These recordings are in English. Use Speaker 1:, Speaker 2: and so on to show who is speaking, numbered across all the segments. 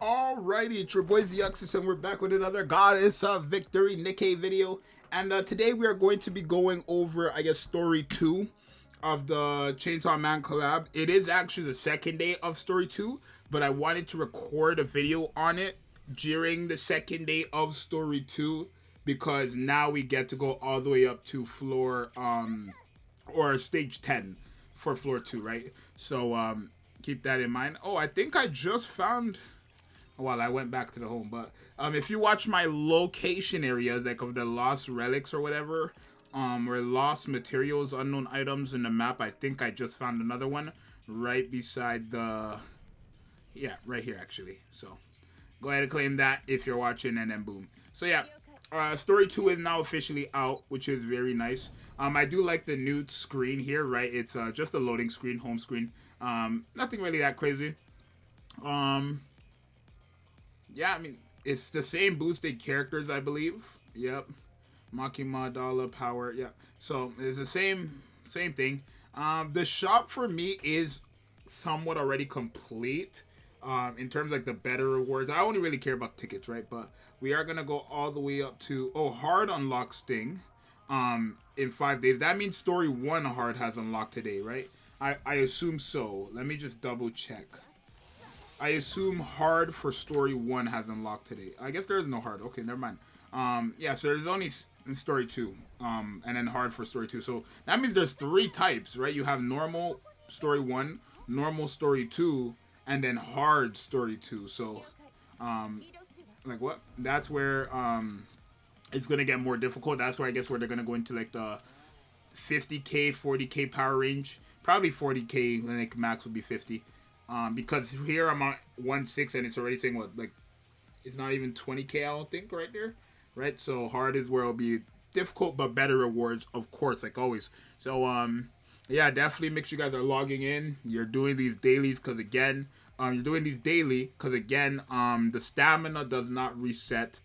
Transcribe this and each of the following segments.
Speaker 1: Alrighty, it's your boy Zuxis, and we're back with another Goddess of Victory Nikke video. And today we are going to be going over, I guess, story 2 of the Chainsaw Man collab. It is actually the second day of story 2, but I wanted to record a video on it during the second day of story 2 because now we get to go all the way up to floor or stage 10 for floor 2, right? So keep that in mind. Oh, I think I just found. Well, I went back to the home, but if you watch my location area, like of the lost relics or whatever, or lost materials, unknown items in the map, I think I just found another one right beside the, yeah, right here actually. So go ahead and claim that if you're watching, and then boom. So yeah, story 2 is now officially out, which is very nice. I do like the new screen here, right? It's just a loading screen, home screen. Nothing really that crazy. Yeah, I mean, it's the same boosted characters, I believe. Yep. Makima, Dollar, Power, yep. So, it's the same thing. The shop for me is somewhat already complete. In terms of, like, the better rewards. I only really care about tickets, right? But we are going to go all the way up to, hard unlock Sting. In 5 days. That means story 1 hard has unlocked today, right? I assume so. Let me just double check. I assume hard for story 1 has unlocked today. I guess there is no hard. Okay, never mind. Yeah, so there's only in story 2. And then hard for story 2. So that means there's 3 types, right? You have normal story 1, normal story 2, and then hard story 2. So, like what? That's where it's gonna get more difficult. That's where I guess where they're gonna go into like the 50k, 40k power range. Probably 40k. Like max would be 50. Because here I'm at 1.6 and it's already saying what, like, it's not even 20k, I don't think, right there, right? So hard is where it'll be difficult, but better rewards, of course, like always. So yeah, definitely make sure you guys are logging in. You're doing these dailies because again, the stamina does not reset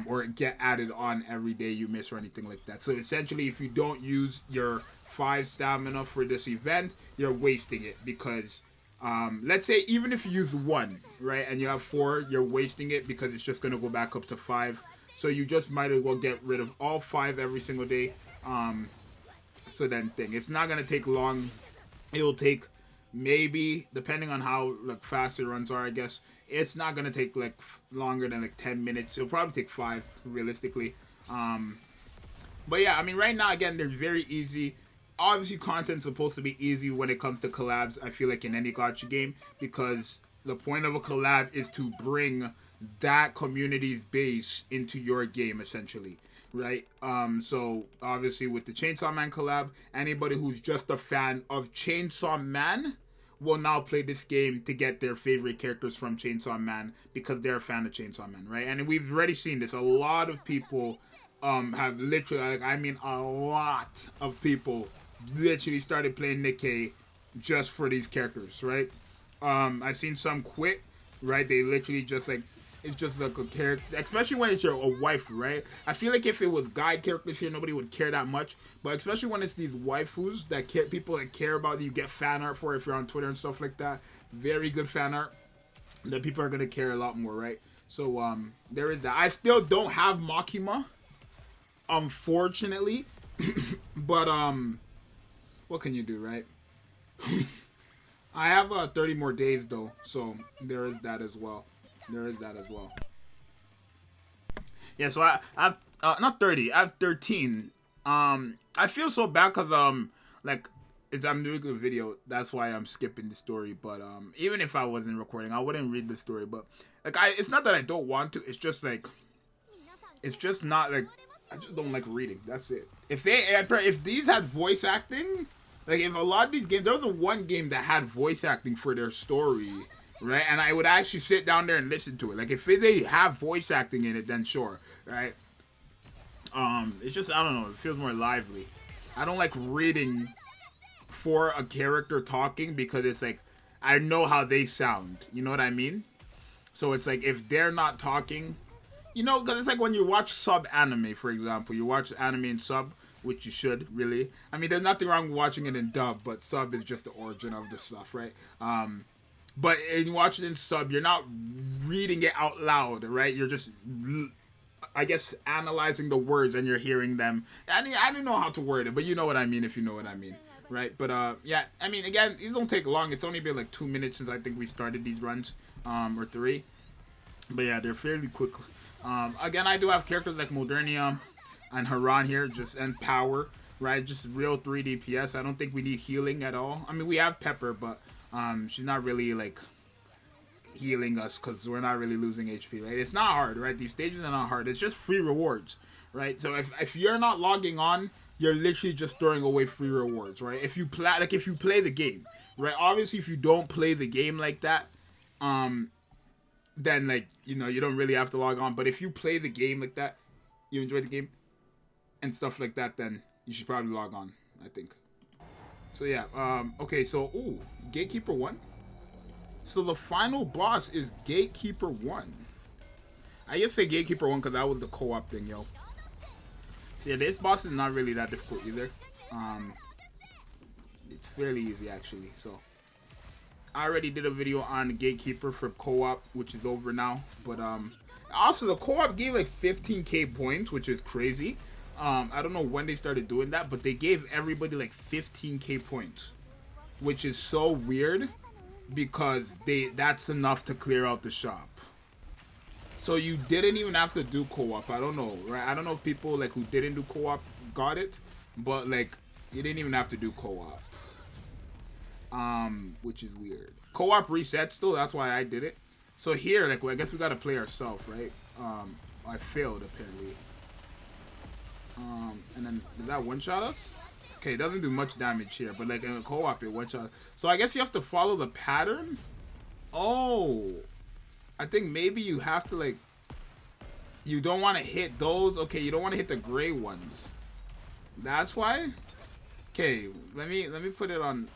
Speaker 1: or get added on every day you miss or anything like that. So essentially, if you don't use your 5 stamina for this event, you're wasting it because. Let's say even if you use 1, right, and you have 4, you're wasting it because it's just going to go back up to 5. So you just might as well get rid of all 5 every single day. So then it's not going to take long. It'll take maybe, depending on how like fast your runs are, I guess, it's not going to take like longer than like 10 minutes. It'll probably take 5 realistically. But yeah, I mean, right now, again, they're very easy. Obviously, content's supposed to be easy when it comes to collabs, I feel like, in any gacha game, because the point of a collab is to bring that community's base into your game, essentially, right? So, obviously, with the Chainsaw Man collab, anybody who's just a fan of Chainsaw Man will now play this game to get their favorite characters from Chainsaw Man because they're a fan of Chainsaw Man, right? And we've already seen this. A lot of people have literally, like, I mean, a lot of people literally started playing Nikke just for these characters, right? I've seen some quit, right? They literally just like, it's just like a character, especially when it's a wife, right? I feel like if it was guy characters here, nobody would care that much, but especially when it's these waifus that care, people that care about, you get fan art for if you're on Twitter and stuff like that, very good fan art, that people are gonna care a lot more, right? So there is that. I still don't have Makima, unfortunately, but what can you do, right? I have 30 more days though, so there is that as well. Yeah, so I've not 30, I have 13. I feel so bad because like I'm doing a video, that's why I'm skipping the story. But even if I wasn't recording, I wouldn't read the story. But like it's not that I don't want to. It's just like it's just not like I just don't like reading. That's it. If these had voice acting. Like, if a lot of these games, there was one game that had voice acting for their story, right? And I would actually sit down there and listen to it. Like, if they have voice acting in it, then sure, right? It's just, I don't know, it feels more lively. I don't like reading for a character talking because it's like, I know how they sound. You know what I mean? So it's like, if they're not talking, you know, because it's like when you watch sub anime, for example. You watch anime in sub, which you should, really. I mean, there's nothing wrong with watching it in dub, but sub is just the origin of the stuff, right? But in watching in sub, you're not reading it out loud, right? You're just, I guess, analyzing the words and you're hearing them. I don't know how to word it, but you know what I mean if you know what I mean, right? But yeah, I mean, again, these don't take long. It's only been like 2 minutes since I think we started these runs, or 3. But yeah, they're fairly quick. Again, I do have characters like Modernia and Haran here, and Power, right? Just real 3 DPS. I don't think we need healing at all. I mean, we have Pepper, but she's not really like healing us because we're not really losing HP, right? It's not hard, right? These stages are not hard. It's just free rewards, right? So if you're not logging on, you're literally just throwing away free rewards, right? If you play the game, right? Obviously, if you don't play the game like that, then like, you know, you don't really have to log on. But if you play the game like that, you enjoy the game and stuff like that, then you should probably log on, I think. So yeah, okay, so Gatekeeper 1. So the final boss is Gatekeeper 1. I just say Gatekeeper 1 because that was the co-op thing, yo. So yeah, this boss is not really that difficult either. It's fairly easy actually. So I already did a video on Gatekeeper for co-op, which is over now. But also the co-op gave like 15k points, which is crazy. I don't know when they started doing that, but they gave everybody like 15k points, which is so weird because that's enough to clear out the shop. So you didn't even have to do co-op. I don't know, right? I don't know if people like who didn't do co-op got it, but like you didn't even have to do co-op. Which is weird. Co-op resets though, that's why I did it. So here, like, well, I guess we gotta play ourselves, right? I failed apparently. And then does that one-shot us? Okay, it doesn't do much damage here, but like in a co-op, it one-shot. So I guess you have to follow the pattern. Oh, I think maybe you have to like. You don't want to hit those. Okay, you don't want to hit the gray ones. That's why. Okay, let me put it on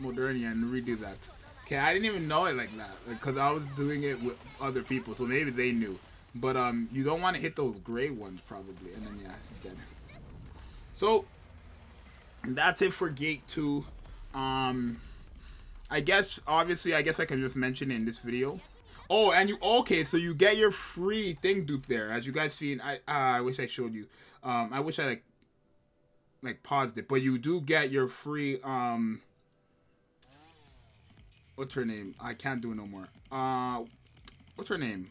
Speaker 1: Modernia and redo that. Okay, I didn't even know it like that because I was doing it with other people, so maybe they knew. But you don't want to hit those gray ones probably, and then yeah, dead. So that's it for Gate 2. I guess obviously I can just mention it in this video. Oh, and so you get your free thing dupe there, as you guys seen. I wish I showed you. I wish I like paused it, but you do get your free what's her name? I can't do it no more. What's her name?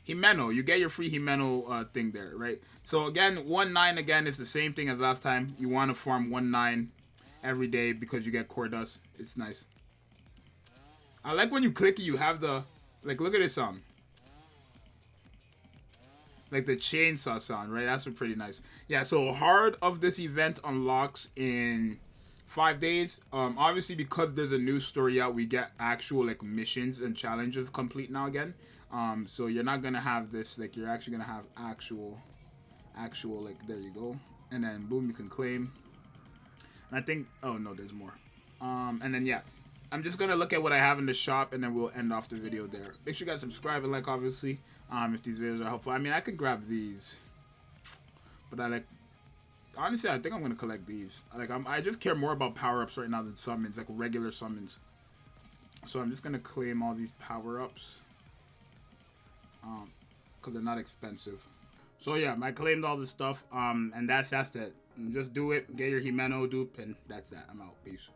Speaker 1: HIMENO. You get your free HIMENO thing there, right? So again, 1-9 again is the same thing as last time. You want to farm 1-9 every day because you get core dust. It's nice. I like when you click it, you have the like. Look at this sound. Like the chainsaw sound, right? That's pretty nice. Yeah. So heart of this event unlocks in 5 days. Obviously because there's a new story out, we get actual like missions and challenges complete now again. So you're not gonna have this, like you're actually gonna have actual, like, there you go. And then boom, you can claim. And I think, oh no, there's more. And then yeah, I'm just gonna look at what I have in the shop and then we'll end off the video there. Make sure you guys subscribe and like, obviously, if these videos are helpful. I mean, I could grab these, but honestly, I think I'm gonna collect these. I just care more about power-ups right now than summons, like regular summons. So I'm just gonna claim all these power-ups. Because they're not expensive. So yeah, I claimed all this stuff, and that's it. Just do it, get your HIMENO dupe, and that's that. I'm out. Peace.